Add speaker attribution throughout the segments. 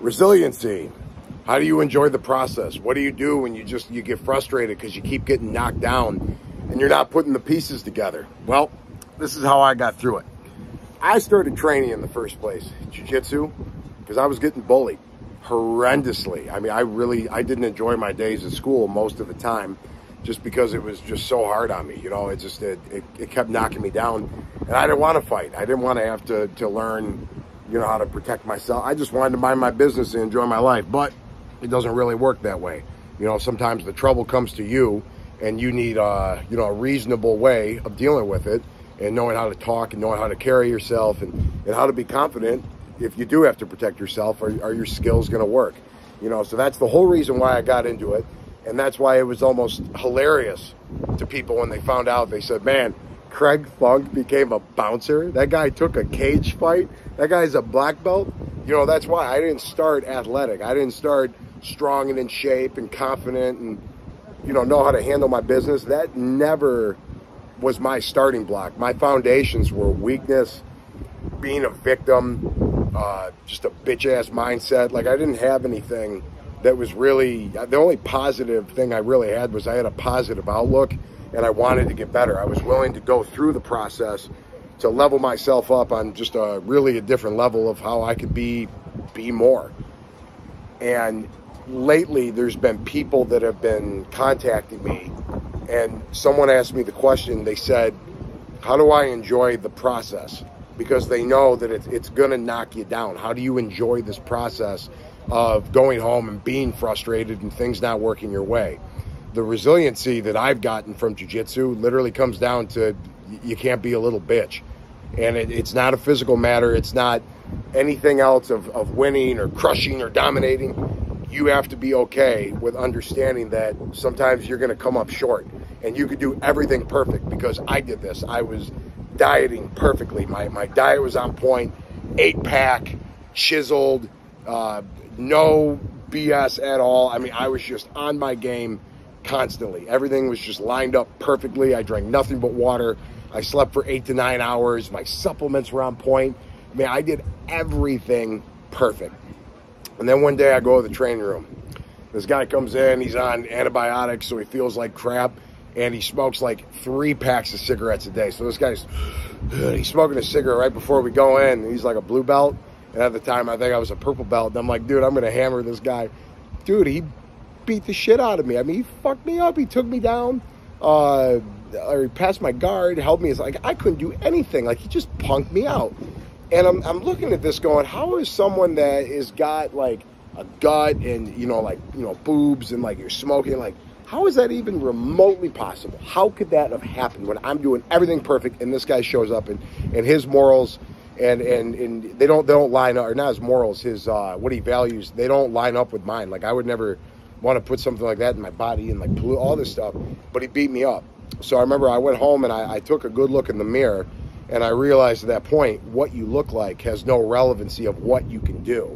Speaker 1: Resiliency. How do you enjoy the process? What do you do when you get frustrated because you keep getting knocked down and you're not putting the pieces together? Well, this is how I got through it. I started training in the first place, jiu-jitsu, because I was getting bullied horrendously. I mean, I didn't enjoy my days at school most of the time just because it was just so hard on me. You know, it kept knocking me down, and I didn't want to fight. I didn't want to have to learn, you know, how to protect myself. I just wanted to mind my business and enjoy my life, but it doesn't really work that way. You know, sometimes the trouble comes to you and you need a reasonable way of dealing with it and knowing how to talk and knowing how to carry yourself and how to be confident. If you do have to protect yourself, are your skills going to work? You know, so that's the whole reason why I got into it. And that's why it was almost hilarious to people when they found out. They said, man, Craig Funk became a bouncer. That guy took a cage fight. That guy's a black belt. You know, that's why I didn't start athletic. I didn't start strong and in shape and confident and, you know how to handle my business. That never was my starting block. My foundations were weakness, being a victim, just a bitch-ass mindset. Like, I didn't have anything that was really, the only positive thing I really had was I had a positive outlook and I wanted to get better. I was willing to go through the process to level myself up on just a different level of how I could be more. And lately, there's been people that have been contacting me, and someone asked me the question. They said, how do I enjoy the process? Because they know that it's going to knock you down. How do you enjoy this process of going home and being frustrated and things not working your way? The resiliency that I've gotten from jiu-jitsu literally comes down to you can't be a little bitch. And it's not a physical matter. It's not anything else of winning or crushing or dominating. You have to be okay with understanding that sometimes you're going to come up short. And you could do everything perfect, because I did this. I was dieting perfectly. My diet was on point, 8-pack, chiseled, no BS at all. I mean, I was just on my game constantly. Everything was just lined up perfectly. I drank nothing but water. I slept for 8 to 9 hours. My supplements were on point. I mean, I did everything perfect. And then one day I go to the training room. This guy comes in, he's on antibiotics, so he feels like crap, and he smokes like 3 packs of cigarettes a day. So this guy's, he's smoking a cigarette right before we go in, and he's like a blue belt. And at the time, I think I was a purple belt. And I'm like, dude, I'm going to hammer this guy. Dude, he beat the shit out of me. I mean, he fucked me up. He took me down, or he passed my guard, held me. It's like, I couldn't do anything. Like, he just punked me out. And I'm looking at this going, how is someone that has got like a gut and, boobs and like you're smoking, like, how is that even remotely possible? How could that have happened when I'm doing everything perfect and this guy shows up and his morals and they don't line up, or not his morals, his what he values, they don't line up with mine. Like, I would never want to put something like that in my body and like pollute all this stuff, but he beat me up. So I remember I went home and I took a good look in the mirror. And I realized at that point, what you look like has no relevancy of what you can do.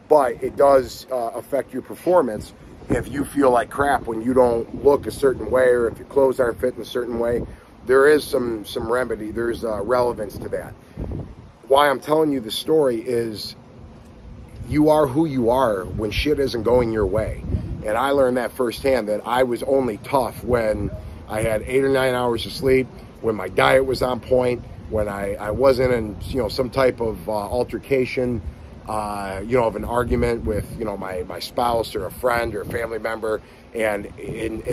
Speaker 1: But it does affect your performance if you feel like crap when you don't look a certain way, or if your clothes aren't fit in a certain way. There is some remedy. There's relevance to that. Why I'm telling you the story is you are who you are when shit isn't going your way. And I learned that firsthand, that I was only tough when I had 8 or 9 hours of sleep, when my diet was on point, when I wasn't in, some type of altercation, of an argument with, my spouse or a friend or a family member. And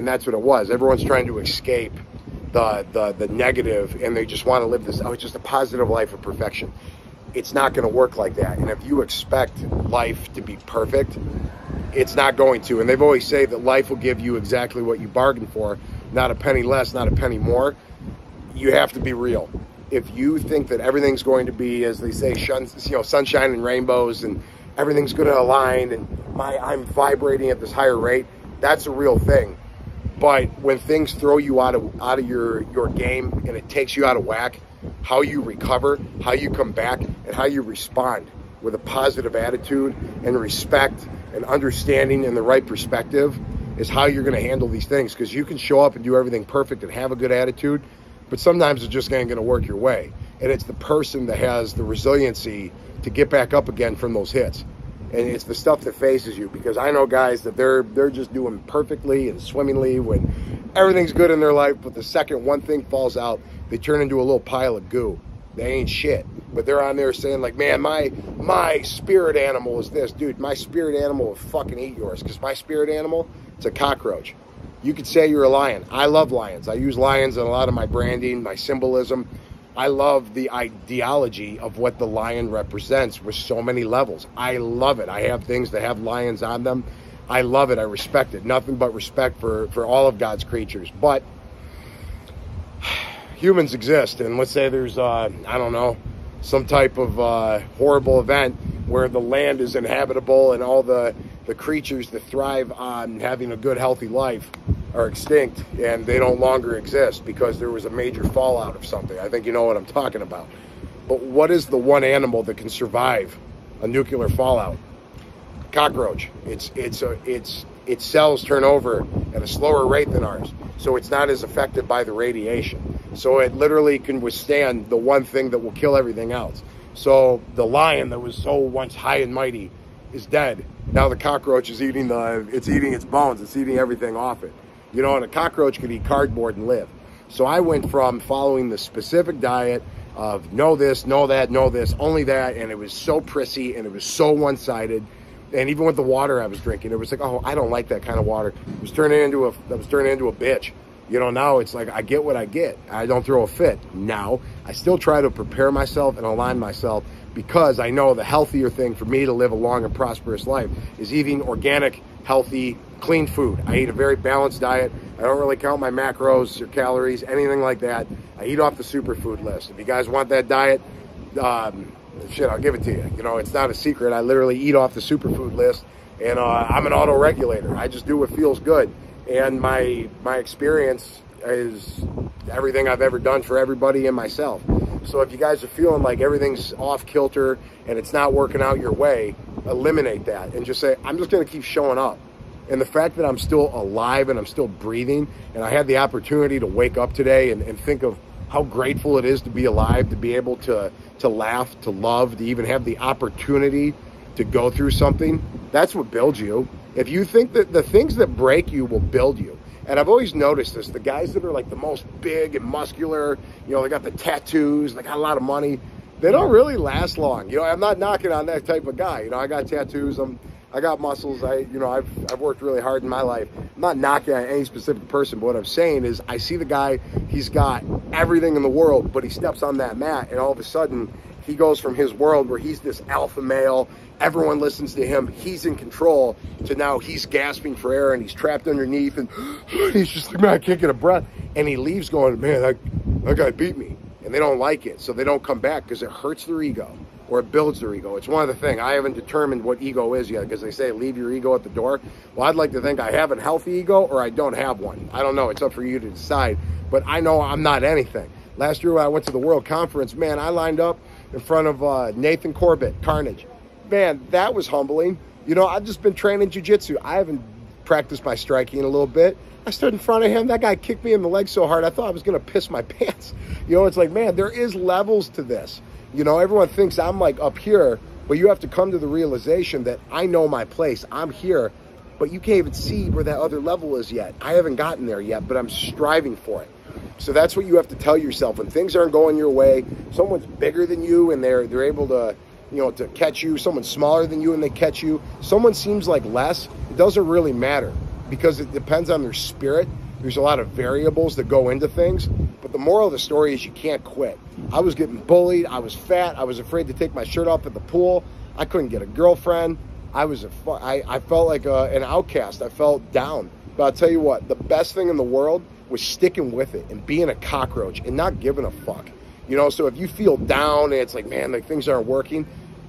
Speaker 1: that's what it was. Everyone's trying to escape the negative, and they just want to live this, it's just a positive life of perfection. It's not going to work like that. And if you expect life to be perfect, it's not going to. And they've always said that life will give you exactly what you bargained for, not a penny less, not a penny more. You have to be real. If you think that everything's going to be, as they say, sunshine and rainbows, and everything's going to align, and I'm vibrating at this higher rate, that's a real thing. But when things throw you out of your game and it takes you out of whack, how you recover, how you come back, and how you respond with a positive attitude and respect and understanding and the right perspective is how you're going to handle these things. Because you can show up and do everything perfect and have a good attitude, but sometimes it's just ain't going to work your way. And it's the person that has the resiliency to get back up again from those hits. And it's the stuff that faces you, because I know guys that they're just doing perfectly and swimmingly when everything's good in their life, but the second one thing falls out, they turn into a little pile of goo. They ain't shit. But they're on there saying like, man, my spirit animal is this. Dude, my spirit animal will fucking eat yours, because my spirit animal, it's a cockroach. You could say you're a lion. I love lions. I use lions in a lot of my branding, my symbolism. I love the ideology of what the lion represents with so many levels. I love it. I have things that have lions on them. I love it. I respect it. Nothing but respect for all of God's creatures. But humans exist, and let's say there's, I don't know, some type of horrible event where the land is inhabitable and all the creatures that thrive on having a good, healthy life are extinct, and they don't longer exist because there was a major fallout of something. I think you know what I'm talking about. But what is the one animal that can survive a nuclear fallout? Cockroach. Its cells turn over at a slower rate than ours, so it's not as affected by the radiation. So it literally can withstand the one thing that will kill everything else. So the lion that was so once high and mighty is dead. Now the cockroach is eating its bones. It's eating everything off it. You know, and a cockroach could eat cardboard and live. So I went from following the specific diet of no this, no that, no this, only that, and it was so prissy and it was so one-sided. And even with the water I was drinking, it was like, oh, I don't like that kind of water. It was turning into a bitch. You know, now it's like I get what I get. I don't throw a fit. Now I still try to prepare myself and align myself, because I know the healthier thing for me to live a long and prosperous life is eating organic, healthy, clean food. I eat a very balanced diet. I don't really count my macros or calories, anything like that. I eat off the superfood list. If you guys want that diet, shit, I'll give it to you. You know, it's not a secret. I literally eat off the superfood list, and I'm an auto-regulator. I just do what feels good. And my experience is everything I've ever done for everybody and myself. So if you guys are feeling like everything's off kilter and it's not working out your way, eliminate that and just say, I'm just going to keep showing up. And the fact that I'm still alive and I'm still breathing, and I had the opportunity to wake up today and think of how grateful it is to be alive, to be able to laugh, to love, to even have the opportunity to go through something, that's what builds you. If you think that the things that break you will build you, and I've always noticed this, the guys that are like the most big and muscular, you know, they got the tattoos, they got a lot of money, they don't really last long. You know, I'm not knocking on that type of guy. You know, I got tattoos, I got muscles, I've worked really hard in my life. I'm not knocking on any specific person, but what I'm saying is I see the guy, he's got everything in the world, but he steps on that mat and all of a sudden he goes from his world where he's this alpha male, everyone listens to him, he's in control, to now he's gasping for air and he's trapped underneath and he's just like, man, I can't get a breath. And he leaves going, man, that guy beat me. And they don't like it, so they don't come back because it hurts their ego or it builds their ego. It's one of the things. I haven't determined what ego is yet, because they say leave your ego at the door. Well, I'd like to think I have a healthy ego or I don't have one. I don't know. It's up for you to decide. But I know I'm not anything. Last year when I went to the World Conference, man, I lined up in front of Nathan Corbett, Carnage. Man, that was humbling. You know, I've just been training jiu-jitsu. I haven't practiced my striking a little bit. I stood in front of him. That guy kicked me in the leg so hard, I thought I was going to piss my pants. You know, it's like, man, there is levels to this. You know, everyone thinks I'm like up here, but you have to come to the realization that I know my place. I'm here, but you can't even see where that other level is yet. I haven't gotten there yet, but I'm striving for it. So that's what you have to tell yourself. When things aren't going your way, someone's bigger than you and they're able to, you know, to catch you. Someone's smaller than you and they catch you. Someone seems like less. It doesn't really matter, because it depends on their spirit. There's a lot of variables that go into things, but the moral of the story is you can't quit. I was getting bullied. I was fat. I was afraid to take my shirt off at the pool. I couldn't get a girlfriend. I felt like an outcast. I felt down. But I'll tell you what, the best thing in the world was sticking with it and being a cockroach and not giving a fuck. You know, so if you feel down and it's like, man, like things aren't working,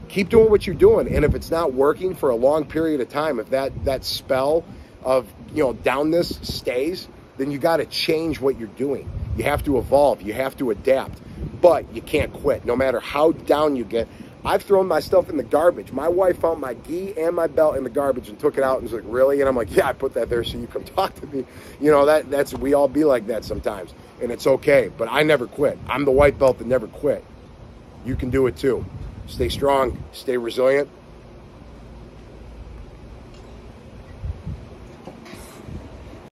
Speaker 1: keep doing what you're doing. And if it's not working for a long period of time, if that spell of, you know, downness stays, then you got to change what you're doing. You have to evolve. You have to adapt. But you can't quit. No matter how down you get. I've thrown my stuff in the garbage. My wife found my gi and my belt in the garbage and took it out and was like, really? And I'm like, yeah, I put that there so you come talk to me. You know, that's we all be like that sometimes. And it's okay. But I never quit. I'm the white belt that never quit. You can do it too. Stay strong. Stay resilient.